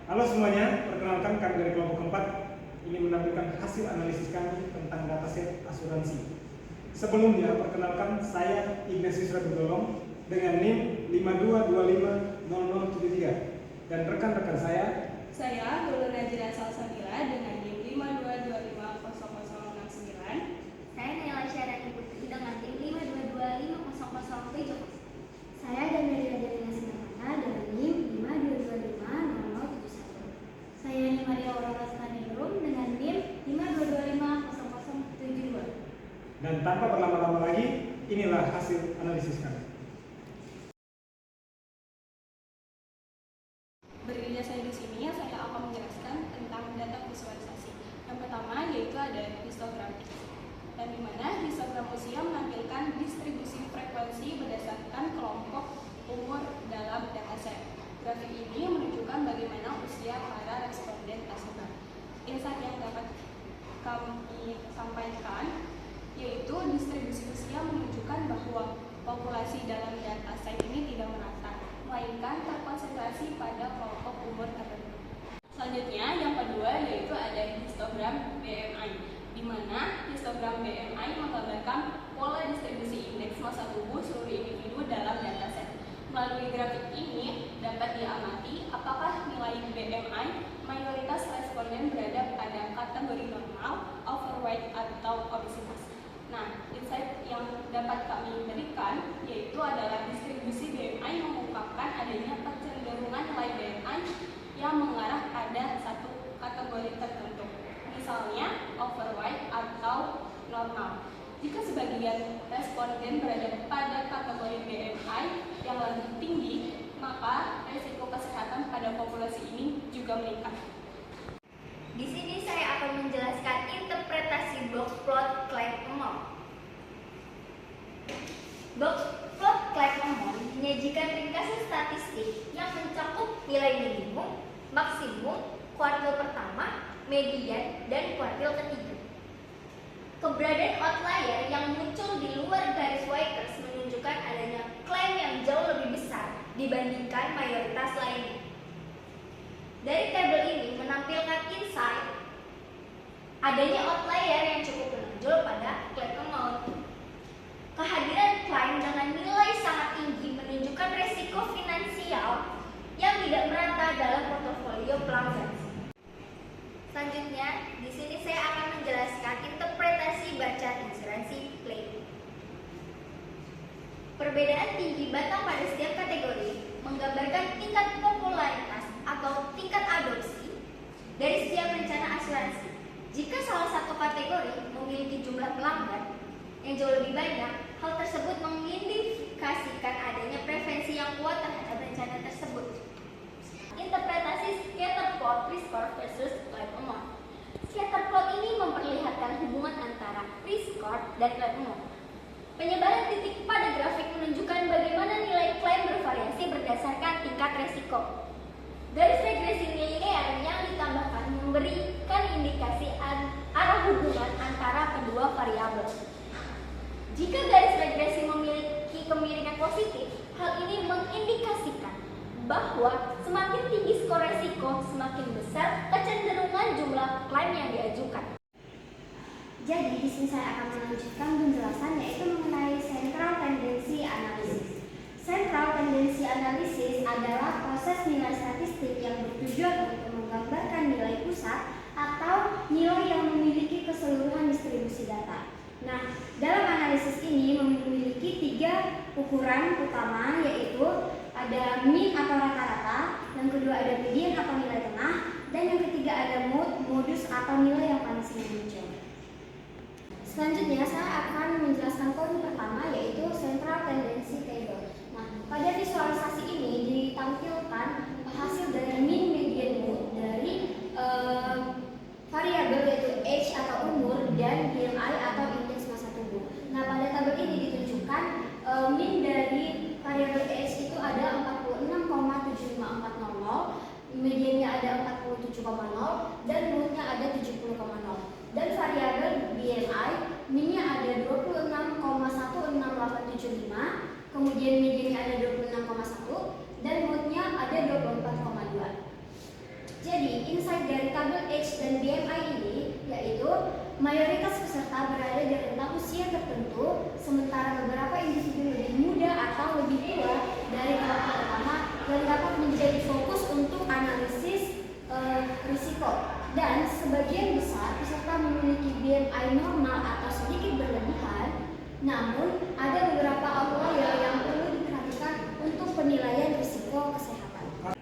Halo semuanya, perkenalkan kami dari kelompok keempat ingin menampilkan hasil analisis kami tentang dataset asuransi. Sebelumnya, perkenalkan saya Ignatius Rabudolong dengan NIM 52250073 dan rekan-rekan saya Guru Najira Salsabila dengan NIM 52250069. Saya Naila Syarani Putri dengan NIM 52250070. Saya Daniela Delina Sinamana dengan NIM 52250071. Saya Nimaria Aurora Stanirum dengan NIM 52250072. dan tanpa berlama-lama lagi, inilah hasil analisis kami. Berdirinya saya di sini, saya akan menjelaskan tentang data visualisasi. Yang pertama yaitu ada histogram, dan di mana histogram usia menampilkan distribusi frekuensi berdasarkan kelompok umur dalam dataset. Grafik ini menunjukkan bagaimana usia para responden tersebut. Insight yang dapat kami sampaikan yaitu distribusi usia menunjukkan bahwa populasi dalam dataset ini tidak merata, melainkan terkonsentrasi pada kelompok umur tertentu. Selanjutnya, yang kedua yaitu ada histogram BMI, di mana histogram BMI menggambarkan pola distribusi indeks massa tubuh seluruh individu dalam dataset. Melalui grafik ini dapat diamati apakah nilai BMI mayoritas responden berada pada kategori normal, overweight, atau obesitas. Nah, insight yang dapat kami berikan yaitu adalah distribusi BMI mengungkapkan adanya kecenderungan nilai BMI yang mengarah pada satu kategori tertentu, misalnya overweight atau normal. Jika sebagian responden berada pada kategori BMI yang lebih tinggi, maka risiko kesehatan pada populasi ini juga meningkat. Di sini saya akan menjelaskan interpretasi box plot Klein-Emon. Box plot Klein-Emon menyajikan ringkasan statistik yang mencakup nilai minimum, maksimum, kuartil pertama, median, dan kuartil ketiga. Keberadaan outlier yang muncul di luar garis Vickers menunjukkan adanya klaim yang jauh lebih besar dibandingkan mayoritas lainnya. Dari tabel ini menampilkan insight adanya outlier yang cukup menonjol pada Klein-Emon. Kehadiran klaim dengan nilai sangat tinggi menunjukkan resiko finansial yang tidak merata dalam portofolio pelanggan. Selanjutnya, di sini saya akan menjelaskan interpretasi bacaan asuransi klaim. Perbedaan tinggi batang pada setiap kategori menggambarkan tingkat popularitas atau tingkat adopsi dari setiap rencana asuransi. Jika salah satu kategori memiliki jumlah pelanggan yang jauh lebih banyak, hal tersebut mengindikasikan adanya preferensi yang kuat terhadap rencana tersebut. Interpretasi scatter plot risk curve versus Klein-Emon. Scatter plot ini memperlihatkan hubungan antara risk curve dan Klein-Emon. Penyebaran titik pada grafik menunjukkan bagaimana nilai klaim bervariasi berdasarkan tingkat resiko. Garis regresi linear yang ditambahkan memberikan indikasi arah hubungan antara kedua variabel. Jika garis regresi memiliki kemiringan positif, hal ini mengindikasikan bahwa semakin tinggi skor resiko, semakin besar kecenderungan jumlah klaim yang diajukan. Jadi, di sini saya akan melanjutkan penjelasan yaitu mengenai Central Tendency Analysis. Central Tendency Analysis adalah proses nilai statistik yang bertujuan untuk menggambarkan nilai pusat atau nilai yang memiliki keseluruhan distribusi data. Nah, dalam analisis ini memiliki 3 ukuran utama, yaitu ada mean atau rata-rata, yang kedua ada median atau nilai tengah, dan yang ketiga ada modus atau nilai yang paling sering muncul. Selanjutnya saya akan menjelaskan poin pertama, yaitu Central Tendency Table. Nah, pada visualisasi ini ditampilkan hasil dari mean, median, mode dari variabel yaitu age atau umur dan BMI atau indeks massa tubuh. Nah, pada tabel ini ditunjukkan mean dari variabel age itu ada 46,75400, mediannya ada 47,0 dan mode-nya ada 70,0. Dan variabel BMI, mean-nya ada 26,16875, kemudian mediannya ada 26,1 dan mode-nya ada 24,2. peserta berada di rentang usia tertentu, sementara beberapa individu lebih muda atau lebih tua dari kelompok pertama yang dapat menjadi fokus untuk analisis risiko. Dan sebagian besar peserta memiliki BMI normal atau sedikit berlebihan, namun ada beberapa outlier yang perlu diperhatikan untuk penilaian risiko kesehatan.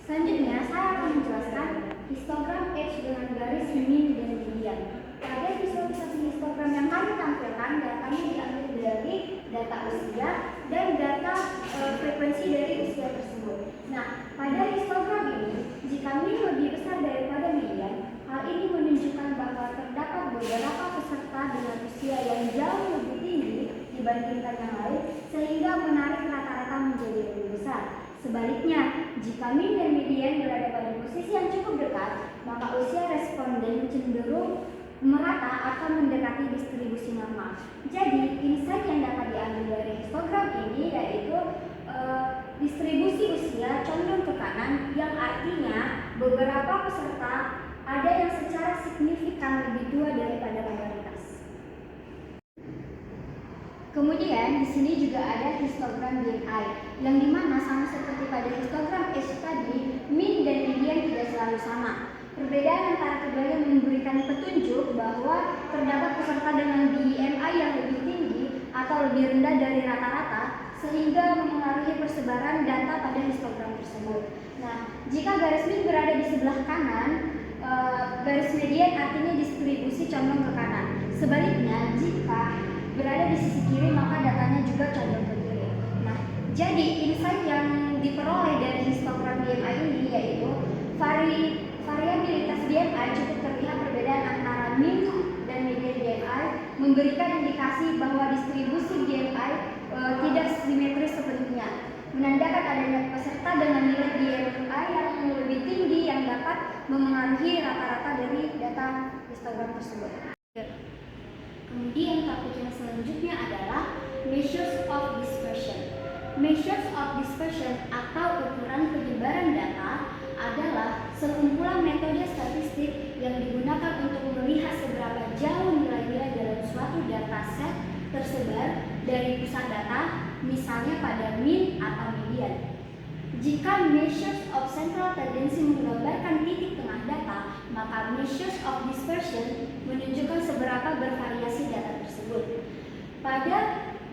Selanjutnya, saya akan menjelaskan histogram age dengan garis mean dan median. Pada visualisasi histogram yang kami tampilkan, datanya diambil dari data usia dan data frekuensi dari usia tersebut. Nah, pada histogram ini, jika mean lebih besar daripada median, hal ini menunjukkan bahwa terdapat beberapa peserta dengan usia yang jauh lebih tinggi dibandingkan yang lain, sehingga menarik rata-rata menjadi lebih besar. Sebaliknya, jika mean dan median berada pada posisi yang cukup dekat, maka usia responden cenderung merata atau mendekati distribusi normal. Jadi, insight yang dapat diambil dari histogram ini yaitu distribusi usia condong ke kanan, yang artinya beberapa peserta ada yang secara signifikan lebih tua daripada mayoritas. Kemudian di sini juga ada histogram BMI, yang dimana sama seperti pada histogram age tadi, mean dan median tidak selalu sama. Perbedaan antara keduanya memberikan petunjuk bahwa terdapat peserta dengan BMI yang lebih tinggi atau lebih rendah dari rata-rata, sehingga memengaruhi persebaran data pada histogram tersebut. Nah, jika garis mean berada di sebelah kanan, garis median artinya distribusi condong ke kanan. Sebaliknya, jika berada di sisi kiri, maka datanya juga condong ke kiri. Nah, jadi insight yang diperoleh dari histogram BMI ini yaitu variabilitas BMI cukup terlihat perbedaan antara mean dan median BMI, memberikan indikasi bahwa distribusi BMI tidak simetris sepenuhnya, menandakan adanya peserta dengan nilai BMI yang lebih tinggi yang dapat memengaruhi rata-rata dari data histogram tersebut. Kemudian topik yang selanjutnya adalah measures of dispersion. Measures of dispersion atau ukuran penyebaran data adalah sekumpulan metode statistik yang digunakan untuk melihat seberapa jauh nilai-nilai dalam suatu dataset tersebar dari pusat data, misalnya pada mean atau median. Jika measures of central tendency menggambarkan titik tengah data, maka measures of dispersion menunjukkan seberapa bervariasi data tersebut. Pada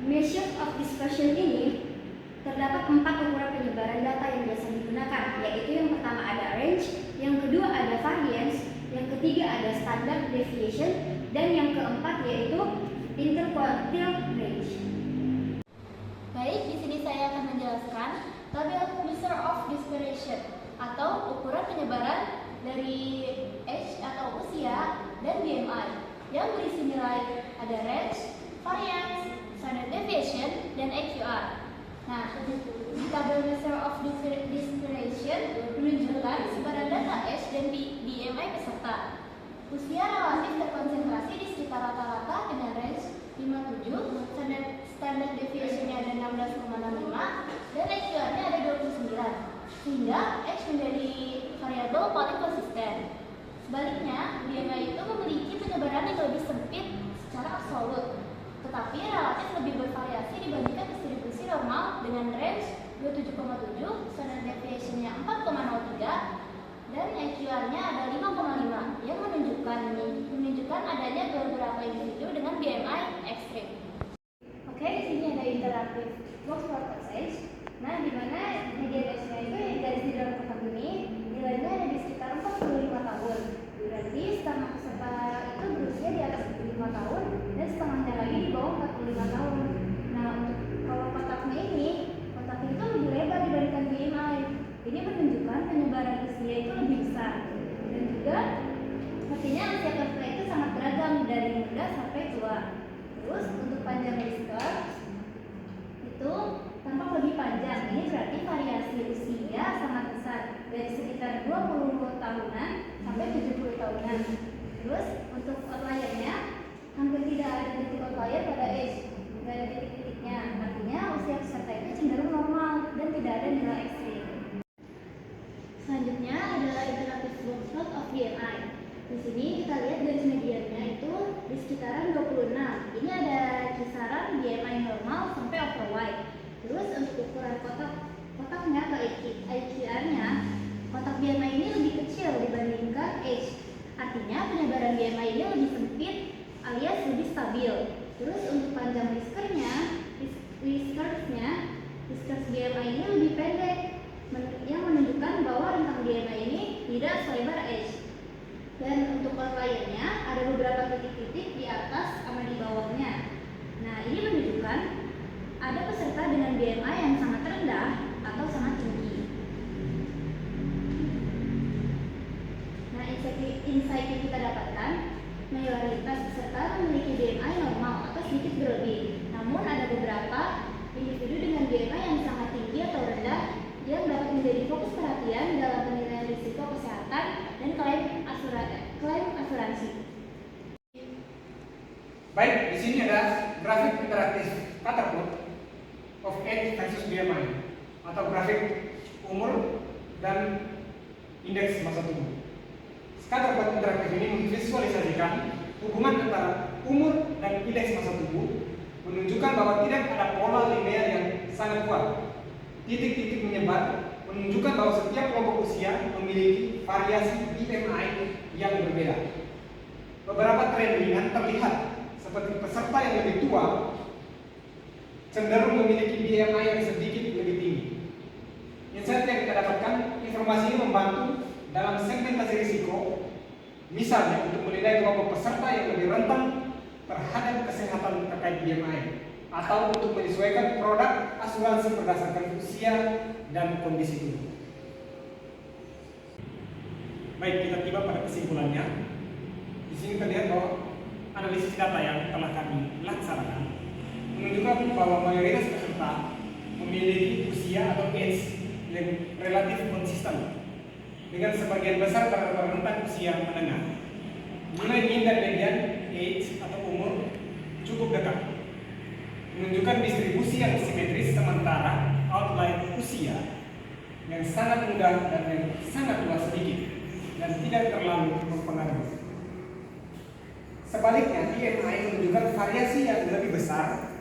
measures of dispersion ini, terdapat 4 ukuran penyebaran data yang biasa digunakan, yaitu yang pertama ada range, yang kedua ada variance, yang ketiga ada standard deviation, dan yang keempat yaitu interquartile range. Baik, di sini saya akan menjelaskan tabel measure of dispersion atau ukuran penyebaran dari age atau usia dan BMI yang berisi nilai ada range, variance, standard deviation, dan AQR. Nah, di tabel measure of dispersion menunjukkan sebaran data age dan BMI peserta. Usia relatif terkonsentrasi di sekitar rata-rata dengan range 57, standard deviation-nya ada 16,65, dan AQR-nya ada 29, sehingga X menjadi variabel paling konsisten. Sebaliknya, BMI itu memiliki penyebaran yang lebih sempit secara absolut, tetapi relatif lebih bervariasi dibandingkan distribusi normal dengan range 27,7, standard deviation-nya 4,03, dan AQR-nya ada 5,5 yang menunjukkan adanya beberapa individu dengan BMI ekstrim. Oke, di sini ada interaktif box for passage. Nah, di mana median age-nya itu yang garis di dalam kotak ini nilainya ada di sekitar 45 tahun. Berarti setengah peserta itu berusia di atas 45 tahun dan setengahnya lagi di bawah 45 tahun. Nah, untuk kalau kotaknya ini itu lebih lebar dibandingkan BMI. Ini menunjukkan penyebaran usia itu lebih besar. Dan juga artinya usia peserta itu sangat beragam dari muda sampai tua. Terus untuk panjang whisker itu tampak lebih panjang. Ini berarti variasi usia sangat besar dari sekitar 20 tahunan sampai 70 tahunan. Terus untuk outlier-nya hampir tidak ada titik outlier pada age, tidak ada titik-titiknya. Artinya usia peserta itu cenderung normal dan tidak ada nilai ekstrim. Selanjutnya adalah interactive workshop of BMI. Di sini kita lihat garis mediannya itu di sekitaran 26. Ini ada kisaran BMI normal sampai overweight. Terus untuk ukuran kotaknya atau IQR-nya, kotak BMI ini lebih kecil dibandingkan age. Artinya penyebaran BMI ini lebih sempit alias lebih stabil. Terus untuk panjang whiskers BMI ini lebih pendek, yang menunjukkan bahwa rentang BMI ini tidak selebar age. Dan untuk outlier-nya ada beberapa titik-titik di atas sama di bawahnya. Nah, ini menunjukkan ada peserta dengan BMI yang sangat rendah atau sangat tinggi. Nah, insight yang kita dapatkan, mayoritas peserta memiliki BMI normal atau sedikit berlebih. Namun ada beberapa individu dengan BMI yang sangat tinggi atau rendah yang dapat menjadi fokus perhatian dalam penilaian risiko kesehatan dan klaim asuransi. Baik, di sini ada grafik interaktif Catapult of age versus BMI atau grafik umur dan indeks massa tubuh. Catapult interaktif ini memvisualisasikan hubungan antara umur dan indeks massa tubuh, menunjukkan bahwa tidak ada pola linear yang sangat kuat. Titik-titik menyebar menunjukkan bahwa setiap kelompok usia memiliki variasi BMI yang berbeda. Beberapa tren ringan terlihat, seperti peserta yang lebih tua cenderung memiliki BMI yang sedikit lebih tinggi. Insight yang kita dapatkan, informasi ini membantu dalam segmentasi risiko, misalnya untuk menilai kelompok peserta yang lebih rentan terhadap kesehatan terkait BMI, atau untuk menyesuaikan produk asuransi berdasarkan usia dan kondisi tubuh. Baik, kita tiba pada kesimpulannya. Di sini terlihat bahwa analisis data yang telah kami laksanakan menunjukkan bahwa mayoritas peserta memiliki usia atau age yang relatif konsisten, dengan sebagian besar pada rentang usia menengah. Nilai mean dan median age atau umur cukup dekat, menunjukkan distribusi yang simetris, sementara outlier usia yang sangat muda dan yang sangat tua sedikit dan tidak terlalu mempengaruhi. Sebaliknya, BMI menunjukkan variasi yang lebih besar,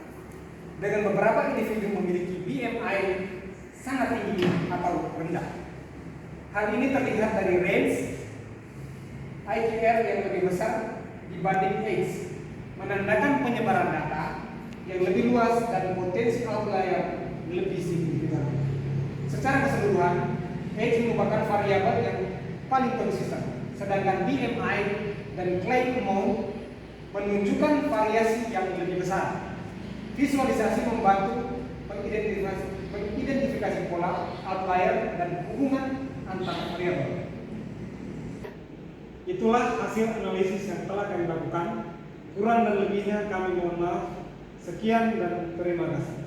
dengan beberapa individu memiliki BMI sangat tinggi atau rendah. Hal ini terlihat dari range IQR yang lebih besar dibanding age, menandakan penyebaran data yang lebih luas dan potensi outlier lebih signifikan. Secara keseluruhan, age merupakan variabel yang paling konsisten, sedangkan BMI dan claim amount menunjukkan variasi yang lebih besar. Visualisasi membantu mengidentifikasi pola, outlier, dan hubungan antar variabel. Itulah hasil analisis yang telah kami lakukan. Kurang dan lebihnya kami mohon maaf. Sekian dan terima kasih.